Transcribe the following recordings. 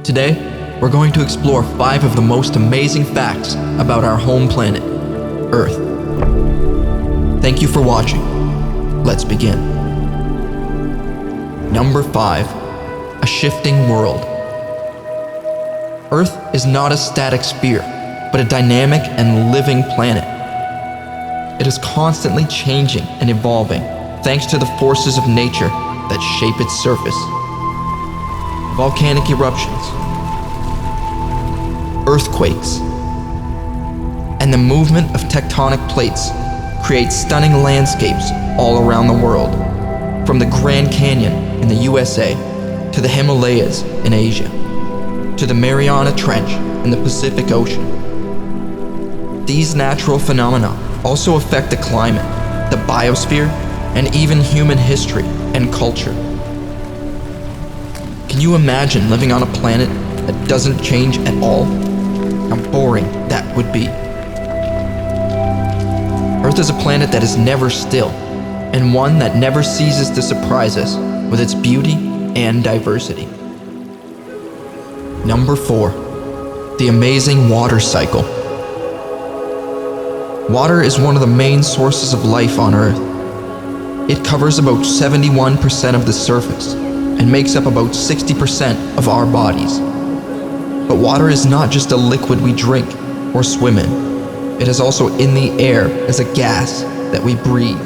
Today, we're going to explore 5 of the most amazing facts about our home planet, Earth. Thank you for watching. Let's begin. Number 5. A shifting world. Earth is not a static sphere, but a dynamic and living planet. It is constantly changing and evolving thanks to the forces of nature that shape its surface. Volcanic eruptions, earthquakes, and the movement of tectonic plates create stunning landscapes all around the world, from the Grand Canyon in the USA to the Himalayas in Asia, to the Mariana Trench in the Pacific Ocean. These natural phenomena also affect the climate, the biosphere, and even human history and culture. Can you imagine living on a planet that doesn't change at all? How boring that would be. Earth is a planet that is never still, and one that never ceases to surprise us with its beauty and diversity. Number 4. The amazing water cycle. Water is one of the main sources of life on Earth. It covers about 71% of the surface and makes up about 60% of our bodies. But water is not just a liquid we drink or swim in. It is also in the air as a gas that we breathe,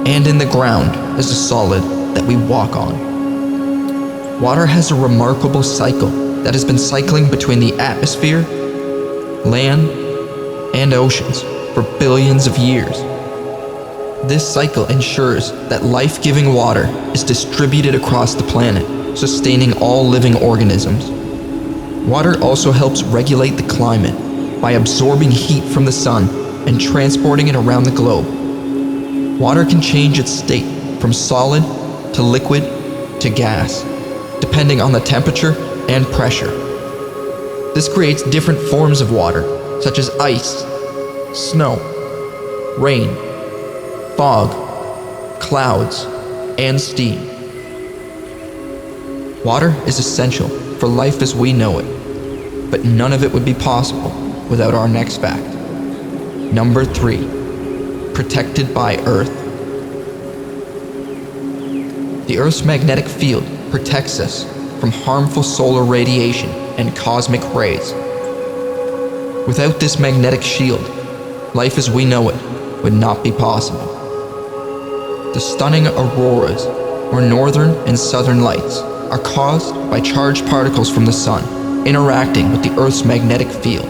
and in the ground as a solid that we walk on. Water has a remarkable cycle that has been cycling between the atmosphere, land, and oceans for billions of years. This cycle ensures that life-giving water is distributed across the planet, sustaining all living organisms. Water also helps regulate the climate by absorbing heat from the sun and transporting it around the globe. Water can change its state from solid to liquid to gas, depending on the temperature and pressure. This creates different forms of water, such as ice, snow, rain, fog, clouds, and steam. Water is essential for life as we know it, but none of it would be possible without our next fact. Number 3. Protected by Earth. The Earth's magnetic field protects us from harmful solar radiation and cosmic rays. Without this magnetic shield, life as we know it would not be possible. The stunning auroras, or northern and southern lights, are caused by charged particles from the sun interacting with the Earth's magnetic field.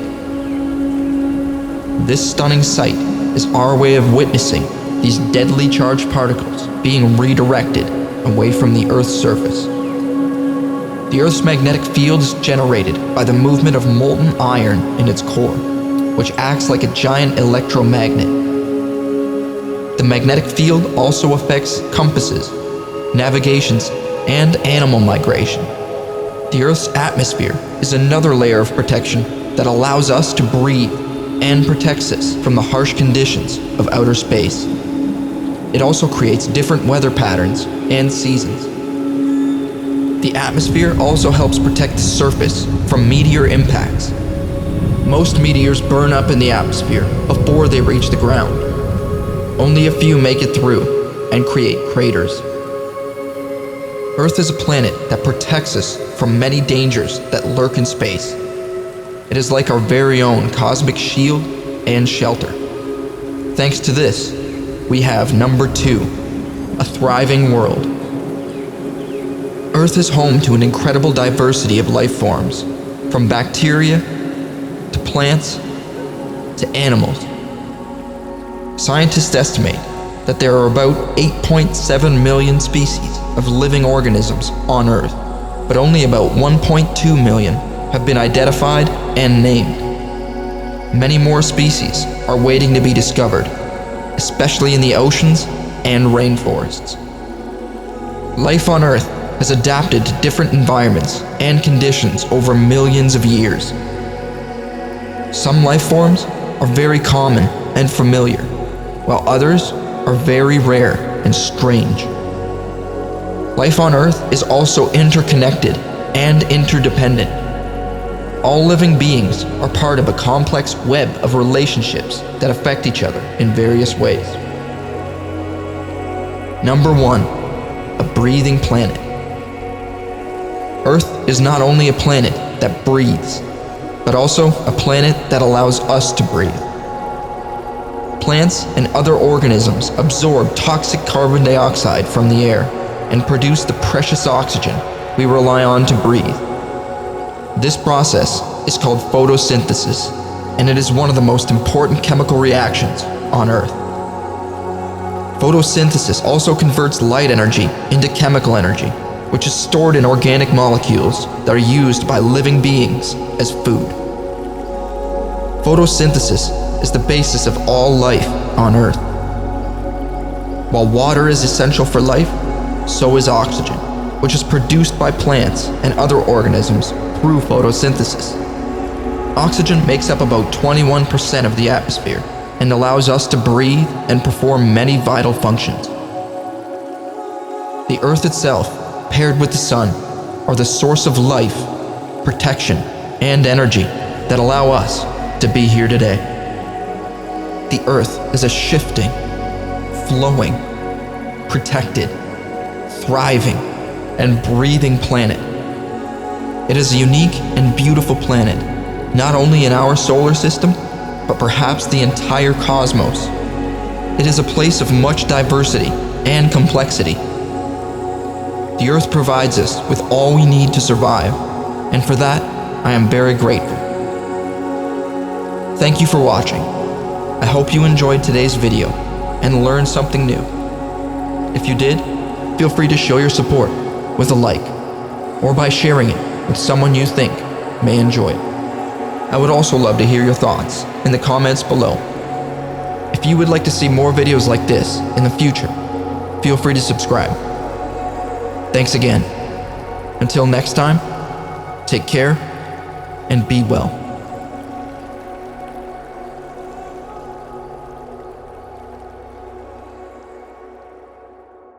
This stunning sight is our way of witnessing these deadly charged particles being redirected away from the Earth's surface. The Earth's magnetic field is generated by the movement of molten iron in its core, which acts like a giant electromagnet. The magnetic field also affects compasses, navigations, and animal migration. The Earth's atmosphere is another layer of protection that allows us to breathe and protects us from the harsh conditions of outer space. It also creates different weather patterns and seasons. The atmosphere also helps protect the surface from meteor impacts. Most meteors burn up in the atmosphere before they reach the ground. Only a few make it through and create craters. Earth is a planet that protects us from many dangers that lurk in space. It is like our very own cosmic shield and shelter. Thanks to this, we have number 2, a thriving world. Earth is home to an incredible diversity of life forms, from bacteria to plants to animals. Scientists estimate that there are about 8.7 million species of living organisms on Earth, but only about 1.2 million have been identified and named. Many more species are waiting to be discovered, especially in the oceans and rainforests. Life on Earth has adapted to different environments and conditions over millions of years. Some life forms are very common and familiar, while others are very rare and strange. Life on Earth is also interconnected and interdependent, All living beings are part of a complex web of relationships that affect each other in various ways. Number 1. A breathing planet. Earth is not only a planet that breathes, but also a planet that allows us to breathe. Plants and other organisms absorb toxic carbon dioxide from the air and produce the precious oxygen we rely on to breathe. This process is called photosynthesis, and it is one of the most important chemical reactions on Earth. Photosynthesis also converts light energy into chemical energy, which is stored in organic molecules that are used by living beings as food. Photosynthesis is the basis of all life on Earth. While water is essential for life, so is oxygen, which is produced by plants and other organisms through photosynthesis. Oxygen makes up about 21% of the atmosphere and allows us to breathe and perform many vital functions. The Earth itself, paired with the Sun, are the source of life, protection, and energy that allow us to be here today. The Earth is a shifting, flowing, protected, thriving, and breathing planet. It is a unique and beautiful planet, not only in our solar system, but perhaps the entire cosmos. It is a place of much diversity and complexity. The Earth provides us with all we need to survive, and for that, I am very grateful. Thank you for watching. I hope you enjoyed today's video and learned something new. If you did, feel free to show your support with a like, or by sharing it with someone you think may enjoy it. I would also love to hear your thoughts in the comments below. If you would like to see more videos like this in the future, feel free to subscribe. Thanks again. Until next time, take care and be well.